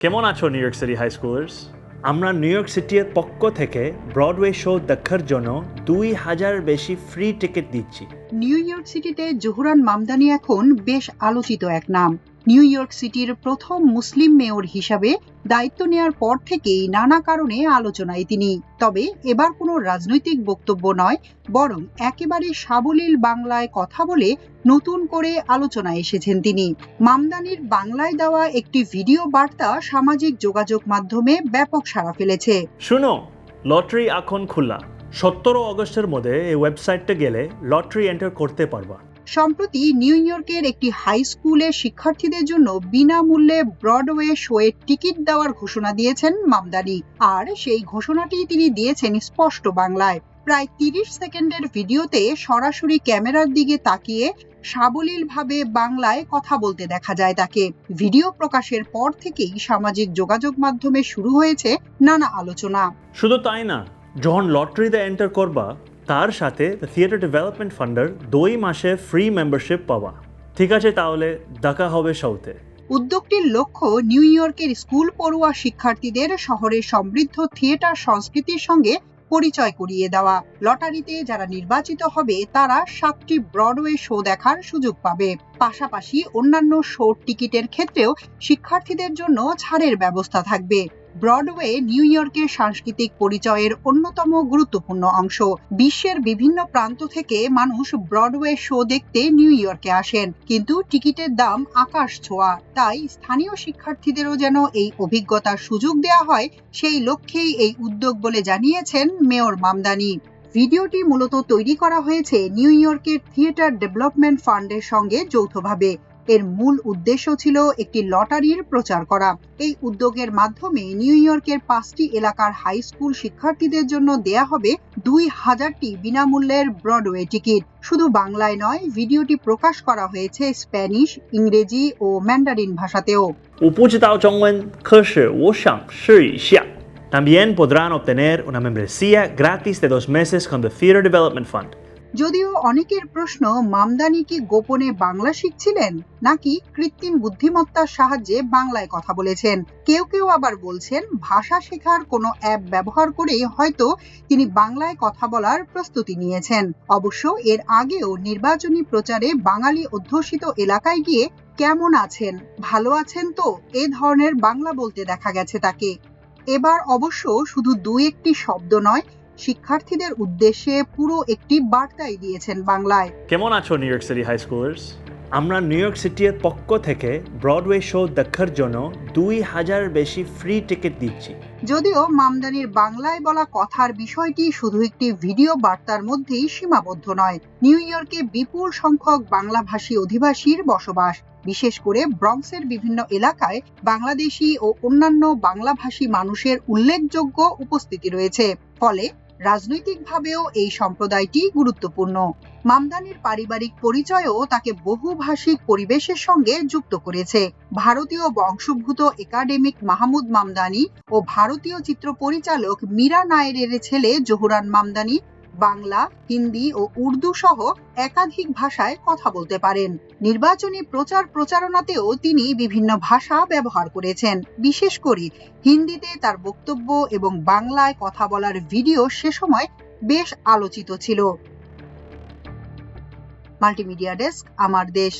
কেমন আছো New York City high schoolers? আমরা নিউ ইয়র্ক সিটির পক্ষ থেকে ব্রডওয়ে শো দেখার জন্য 2000 বেশি ফ্রি টিকিট দিচ্ছি। নিউ ইয়র্ক সিটিতে জোহরান মামদানি এখন বেশ আলোচিত এক নাম। নিউ ইয়র্ক সিটির প্রথম মুসলিম মেয়র হিসাবে দায়িত্ব নেওয়ার পর থেকেই নানা কারণে আলোচনায় তিনি। তবে এবার কোনো রাজনৈতিক বক্তব্য নয়, বরং একেবারে সাবলীল বাংলায় কথা বলে নতুন করে আলোচনায় এসেছেন তিনি। মামদানির বাংলায় দেওয়া একটি ভিডিও বার্তা সামাজিক যোগাযোগ মাধ্যমে ব্যাপক সাড়া ফেলেছে। শুনো, লটারি এখন খোলা। 17 অগস্টের মধ্যে এই ওয়েবসাইটে গেলে লটারি এন্টার করতে পারবা। সম্প্রতি নিউ ইয়র্কের একটি হাই স্কুলের শিক্ষার্থীদের জন্য বিনামূল্যে ব্রডওয়ে শোয়ের টিকিট দেওয়ার ঘোষণা দিয়েছেন মামদানি। আর সেই ঘোষণাটি তিনি দিয়েছেন স্পষ্ট বাংলায়। প্রায় 30 সেকেন্ডের ভিডিওতে সরাসরি ক্যামেরার দিকে তাকিয়ে সাবলীলভাবে বাংলায় কথা বলতে দেখা যায় তাকে। ভিডিও প্রকাশের পর থেকেই সামাজিক যোগাযোগ মাধ্যমে শুরু হয়েছে নানা আলোচনা। শুধু তাই না, যখন লটারিতে এন্টার করবা তার সাথে থিয়েটার ডেভেলপমেন্ট ফান্ডের 2 মাসে ফ্রি মেম্বারশিপ পাবা। ঠিক আছে, তাহলে দেখা হবে শোতে। উদ্যোগটির লক্ষ্য নিউ ইয়র্কের স্কুল পড়ুয়া শিক্ষার্থীদের শহরের সমৃদ্ধ থিয়েটার সংস্কৃতির সঙ্গে পরিচয় করিয়ে দেওয়া। লটারিতে যারা নির্বাচিত হবে তারা 7টি ব্রডওয়ে শো দেখার সুযোগ পাবে। পাশাপাশি অন্যান্য শোর টিকিটের ক্ষেত্রেও শিক্ষার্থীদের জন্য ছাড়ের ব্যবস্থা থাকবে। ব্রডওয়ে নিউ ইয়র্কের সাংস্কৃতিক পরিচয়ের অন্যতম গুরুত্বপূর্ণ অংশ। বিশ্বের বিভিন্ন প্রান্ত থেকে মানুষ ব্রডওয়ে শো দেখতে নিউ ইয়র্কে আসেন, কিন্তু টিকিটের দাম আকাশ ছোঁয়া। তাই স্থানীয় শিক্ষার্থীদেরও যেন এই অভিজ্ঞতার সুযোগ দেওয়া হয়, সেই লক্ষ্যেই এই উদ্যোগ বলে জানিয়েছেন মেয়র মামদানি। ভিডিওটি মূলত তৈরি করা হয়েছে নিউ ইয়র্কের থিয়েটার ডেভেলপমেন্ট ফান্ডের সঙ্গে যৌথভাবে। এর মূল উদ্দেশ্য ছিল একটি লটারির প্রচার করা। এই উদ্যোগের মাধ্যমে নিউ ইয়র্কের 5টি এলাকার হাই স্কুল শিক্ষার্থীদের জন্য দেয়া হবে 2000টি বিনামূল্যের ব্রডওয়ে টিকিট। শুধু বাংলায় নয়, ভিডিওটি প্রকাশ করা হয়েছে স্প্যানিশ, ইংরেজি ও ম্যান্ডারিন ভাষাতেও। 我不知道中文，可是我想试一下。También podrán obtener una membresía gratis de 2 meses con the Theater Development Fund. যদিও অনেকের প্রশ্ন, মামদানি কি গোপনে বাংলা শিখছিলেন নাকি কৃত্রিম বুদ্ধিমত্তার সাহায্যে বাংলায় কথা বলেছেন। কেউ কেউ আবার বলছেন ভাষা শেখার কোনো অ্যাপ ব্যবহার করেই হয়তো তিনি বাংলায় কথা বলার প্রস্তুতি নিয়েছেন। অবশ্য এর আগেও নির্বাচনী প্রচারে বাঙালি অধ্যুষিত এলাকায় গিয়ে কেমন আছেন, ভালো আছেন তো, এ ধরনের বাংলা বলতে দেখা গেছে তাকে। এবার অবশ্য শুধু 2-1টি শব্দ নয়, শিক্ষার্থীদের উদ্দেশ্যে পুরো একটি বার্তাই দিয়েছেন বাংলায়। কেমন আছো New York City high schoolers? আমরা নিউ ইয়র্ক সিটির পক্ষ থেকে ব্রডওয়ে শো দেখার জন্য 2000 বেশি ফ্রি টিকিট দিচ্ছি। যদিও মামদানির বাংলায় বলা কথার বিষয়টি শুধু একটি ভিডিও বার্তার মধ্যেই সীমাবদ্ধ নয়। নিউ ইয়র্কে বিপুল সংখ্যক বাংলাভাষী অধিবাসীর বসবাস। বিশেষ করে ব্রঙ্কসের বিভিন্ন এলাকায় বাংলাদেশি ও অন্যান্য বাংলাভাষী মানুষের উল্লেখযোগ্য উপস্থিতি রয়েছে। ফলে রাজনৈতিকভাবেও এই সম্প্রদায়টি গুরুত্বপূর্ণ। মামদানির পারিবারিক পরিচয়ও তাকে বহুভাষিক পরিবেশের সঙ্গে যুক্ত করেছে। ভারতীয় বংশোদ্ভূত একাডেমিক মাহমুদ মামদানি ও ভারতীয় চিত্র পরিচালক মীরা নায়ারের ছেলে জোহরান মামদানি বাংলা, হিন্দি ও উর্দু সহ একাধিক ভাষায় কথা বলতে পারেন। নির্বাচনী প্রচারণাতেও তিনি বিভিন্ন ভাষা ব্যবহার করেছেন। বিশেষ করে হিন্দিতে তার বক্তব্য এবং বাংলায় কথা বলার ভিডিও সে সময় বেশ আলোচিত ছিল। মাল্টিমিডিয়া ডেস্ক, আমার দেশ।